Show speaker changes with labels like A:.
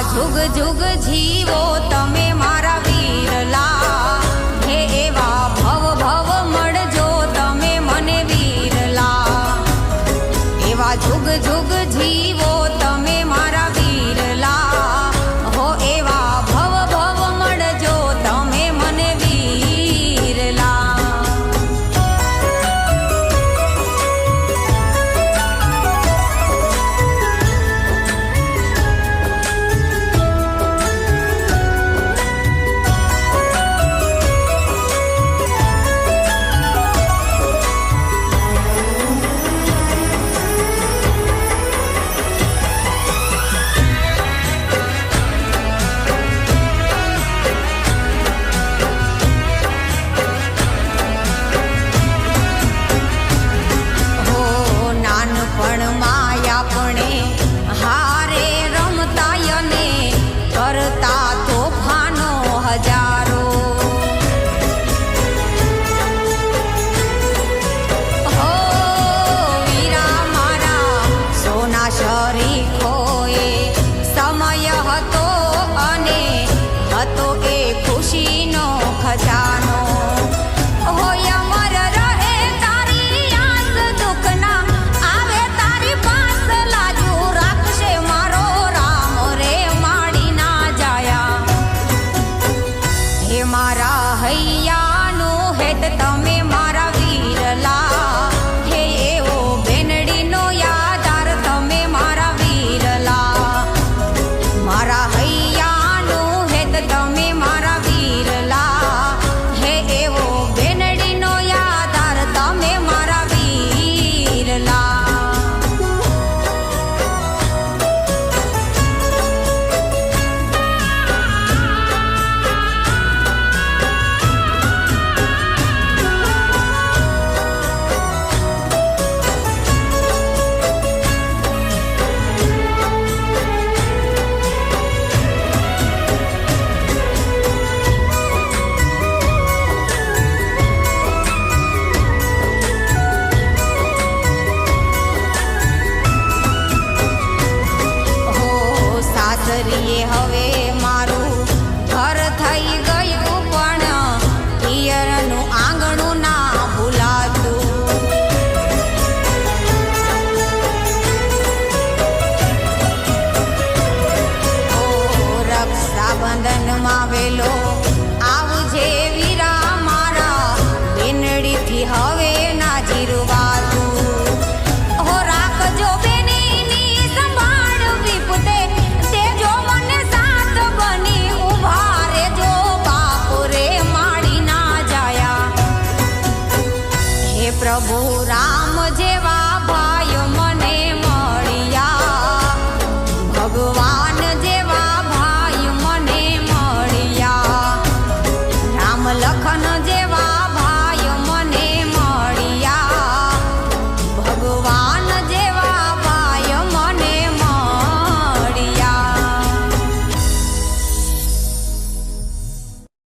A: जुग जुग जीवो तमे मारा वीरला हे एवा भव भव मळजो तमे मने वीरला एवा जुग जुग जीवो तमे मारा वीरला हो एवा भव भव मळजो तमे मने वीरला। खजानो होय अमर रहे तारी आस दुखना आवे तारी पास लाजू राखशे मारो राम रे माड़ी ना जाया हे मारा हैयानो हेत तमे मारा वीरला हे एवो बेनडीनो यादार तमे मारा वीरला मारा हैयानो हेत तमे मारा वीरला एवो बेनडीनो यादार तमे मारा वीरला। હવે મારું ઘર થઈ ગયું પણ પિયરનું આંગણું ના ભૂલાતું ઓ રક્ષાબંધનમાં વેલો આવજે વીરા મારા બેનડીથી હવે ના જીરવાતું હો રાખજો બેનીની સંભાળ વિપતે प्रभु राम जेवा भाई मने मळिया भगवान जेवा भाई मने मळिया राम लखन जेवा